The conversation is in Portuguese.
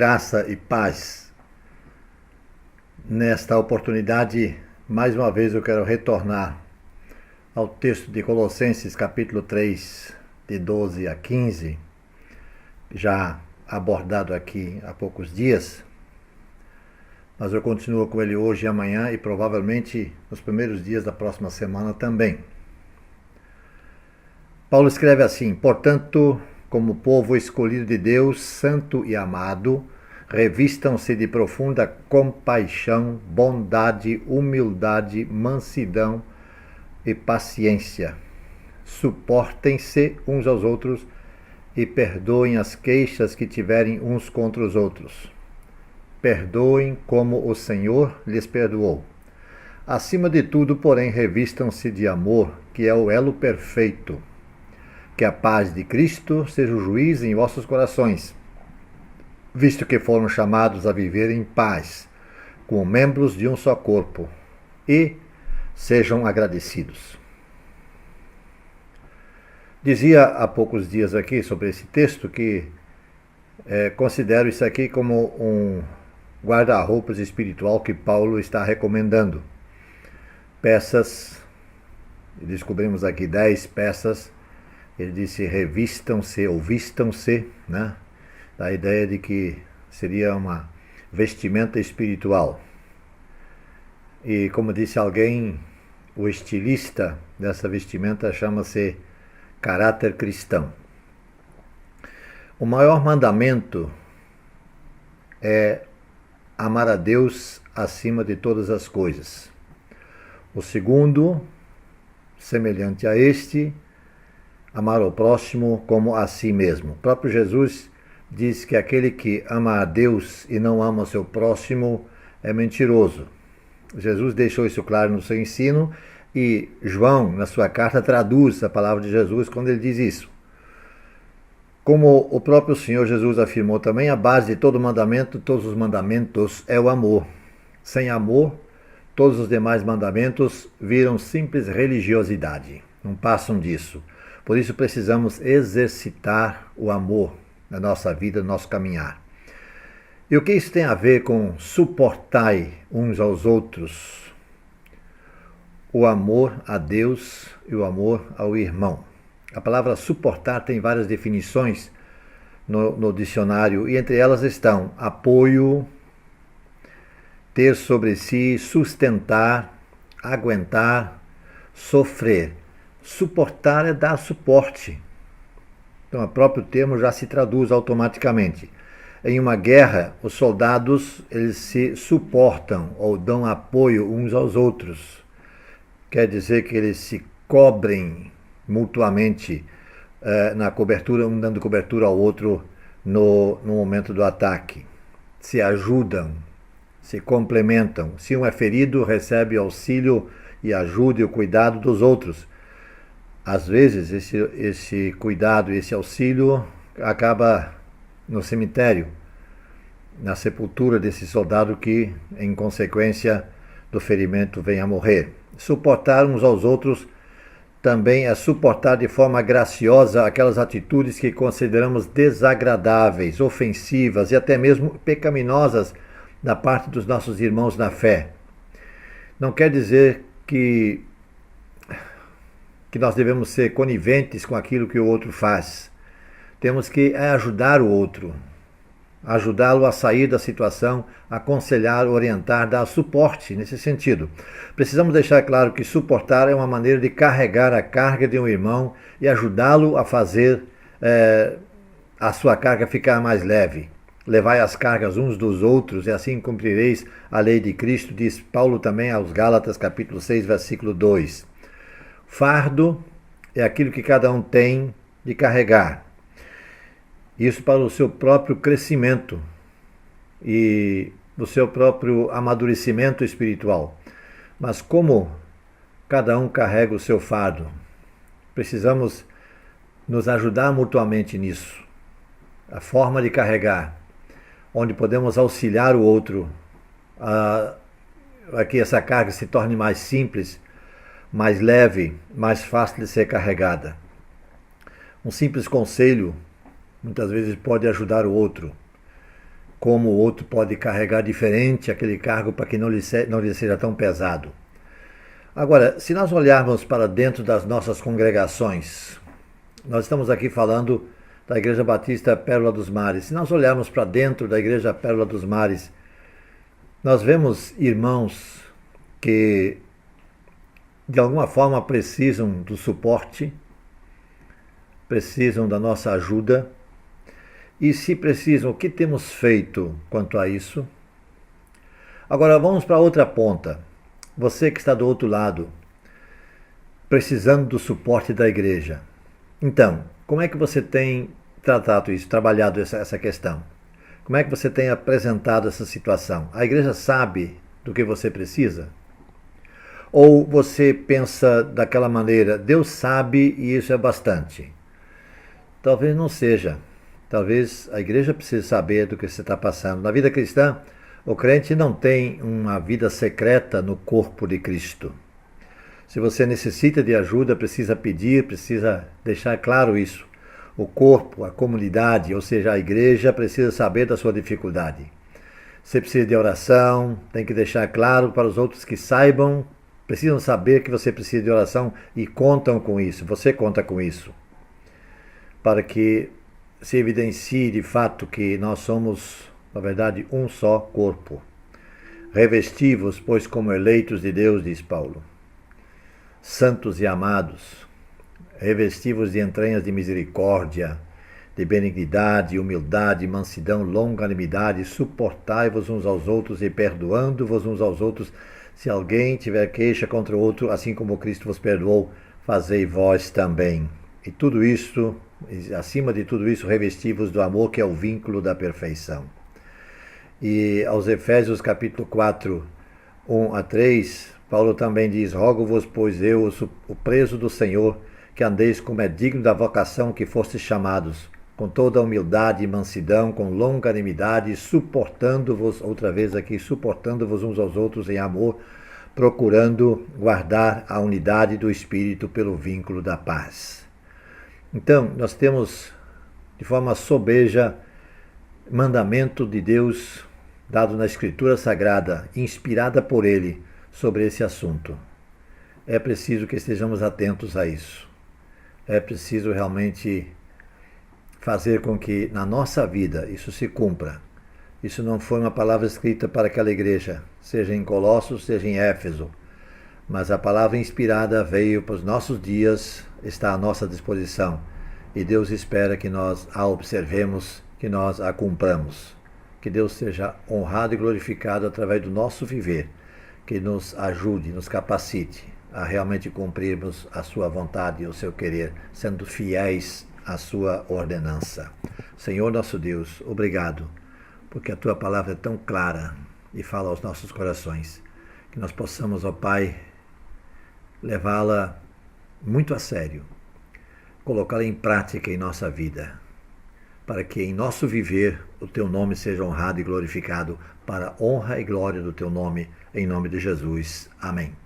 Graça e paz. Nesta oportunidade, mais uma vez eu quero retornar ao texto de Colossenses capítulo 3, de 12 a 15, já abordado aqui há poucos dias, mas eu continuo com ele hoje e amanhã e provavelmente nos primeiros dias da próxima semana também. Paulo escreve assim: portanto, como povo escolhido de Deus, santo e amado, revistam-se de profunda compaixão, bondade, humildade, mansidão e paciência. Suportem-se uns aos outros e perdoem as queixas que tiverem uns contra os outros. Perdoem como o Senhor lhes perdoou. Acima de tudo, porém, revistam-se de amor, que é o elo perfeito. Que a paz de Cristo seja o juiz em vossos corações, visto que foram chamados a viver em paz, como membros de um só corpo, e sejam agradecidos. Dizia há poucos dias aqui sobre esse texto que considero isso aqui como um guarda-roupas espiritual que Paulo está recomendando. Peças, descobrimos aqui 10 peças. Ele disse revistam-se ou vistam-se, né? Da ideia de que seria uma vestimenta espiritual. E como disse alguém, o estilista dessa vestimenta chama-se caráter cristão. O maior mandamento é amar a Deus acima de todas as coisas. O segundo, semelhante a este, amar o próximo como a si mesmo. O próprio Jesus diz que aquele que ama a Deus e não ama o seu próximo é mentiroso. Jesus deixou isso claro no seu ensino e João, na sua carta, traduz a palavra de Jesus quando ele diz isso. Como o próprio Senhor Jesus afirmou também, a base de todo mandamento, todos os mandamentos, é o amor. Sem amor, todos os demais mandamentos viram simples religiosidade, não passam disso. Por isso precisamos exercitar o amor na nossa vida, no nosso caminhar. E o que isso tem a ver com suportai uns aos outros? O amor a Deus e o amor ao irmão. A palavra suportar tem várias definições no dicionário e entre elas estão apoio, ter sobre si, sustentar, aguentar, sofrer. Suportar é dar suporte. Então, o próprio termo já se traduz automaticamente. Em uma guerra, os soldados eles se suportam ou dão apoio uns aos outros. Quer dizer que eles se cobrem mutuamente na cobertura, um dando cobertura ao outro no momento do ataque. Se ajudam, se complementam. Se um é ferido, recebe auxílio e ajuda e o cuidado dos outros. Às vezes, esse cuidado e esse auxílio acaba no cemitério, na sepultura desse soldado que, em consequência do ferimento, vem a morrer. Suportar uns aos outros também é suportar de forma graciosa aquelas atitudes que consideramos desagradáveis, ofensivas e até mesmo pecaminosas da parte dos nossos irmãos na fé. Não quer dizer que nós devemos ser coniventes com aquilo que o outro faz. Temos que ajudar o outro, ajudá-lo a sair da situação, aconselhar, orientar, dar suporte nesse sentido. Precisamos deixar claro que suportar é uma maneira de carregar a carga de um irmão e ajudá-lo a fazer a sua carga ficar mais leve. Levai as cargas uns dos outros e assim cumprireis a lei de Cristo, diz Paulo também aos Gálatas, capítulo 6, versículo 2. Fardo é aquilo que cada um tem de carregar. Isso para o seu próprio crescimento e o seu próprio amadurecimento espiritual. Mas como cada um carrega o seu fardo, precisamos nos ajudar mutuamente nisso. A forma de carregar, onde podemos auxiliar o outro a que essa carga se torne mais simples, mais leve, mais fácil de ser carregada. Um simples conselho muitas vezes pode ajudar o outro. como o outro pode carregar diferente aquele cargo para que não lhe seja tão pesado. Agora, se nós olharmos para dentro das nossas congregações, nós estamos aqui falando da Igreja Batista Pérola dos Mares. Se nós olharmos para dentro da Igreja Pérola dos Mares, nós vemos irmãos que de alguma forma precisam do suporte, precisam da nossa ajuda. E se precisam, o que temos feito quanto a isso? Agora vamos para outra ponta. Você que está do outro lado, precisando do suporte da igreja. Então, como é que você tem tratado isso, trabalhado essa questão? Como é que você tem apresentado essa situação? A igreja sabe do que você precisa? Ou você pensa daquela maneira, Deus sabe e isso é bastante? Talvez não seja. Talvez a igreja precise saber do que você está passando. Na vida cristã, o crente não tem uma vida secreta no corpo de Cristo. Se você necessita de ajuda, precisa pedir, precisa deixar claro isso. O corpo, a comunidade, ou seja, a igreja, precisa saber da sua dificuldade. Você precisa de oração, tem que deixar claro para os outros que saibam, precisam saber que você precisa de oração e contam com isso. Você conta com isso. Para que se evidencie de fato que nós somos, na verdade, um só corpo. Revestivos, pois, como eleitos de Deus, diz Paulo, santos e amados, revestivos de entranhas de misericórdia, de benignidade, humildade, mansidão, longanimidade, suportai-vos uns aos outros e perdoando-vos uns aos outros, se alguém tiver queixa contra o outro, assim como Cristo vos perdoou, fazei vós também. E tudo isso, acima de tudo isso, revestivos do amor, que é o vínculo da perfeição. E aos Efésios capítulo 4, 1 a 3, Paulo também diz, rogo-vos, pois eu, o preso do Senhor, que andeis como é digno da vocação que fostes chamados, com toda humildade e mansidão, com longanimidade, suportando-vos, outra vez aqui, suportando-vos uns aos outros em amor, procurando guardar a unidade do Espírito pelo vínculo da paz. Então, nós temos, de forma sobeja, mandamento de Deus dado na Escritura Sagrada, inspirada por Ele, sobre esse assunto. É preciso que estejamos atentos a isso. É preciso realmente fazer com que na nossa vida isso se cumpra. Isso não foi uma palavra escrita para aquela igreja, seja em Colossos, seja em Éfeso, mas a palavra inspirada veio para os nossos dias, está à nossa disposição, e Deus espera que nós a observemos, que nós a cumpramos. Que Deus seja honrado e glorificado através do nosso viver, que nos ajude, nos capacite a realmente cumprirmos a sua vontade e o seu querer, sendo fiéis à sua ordenança. Senhor nosso Deus, obrigado, porque a tua palavra é tão clara e fala aos nossos corações, que nós possamos, ó Pai, levá-la muito a sério, colocá-la em prática em nossa vida, para que em nosso viver o teu nome seja honrado e glorificado, para a honra e glória do teu nome, em nome de Jesus. Amém.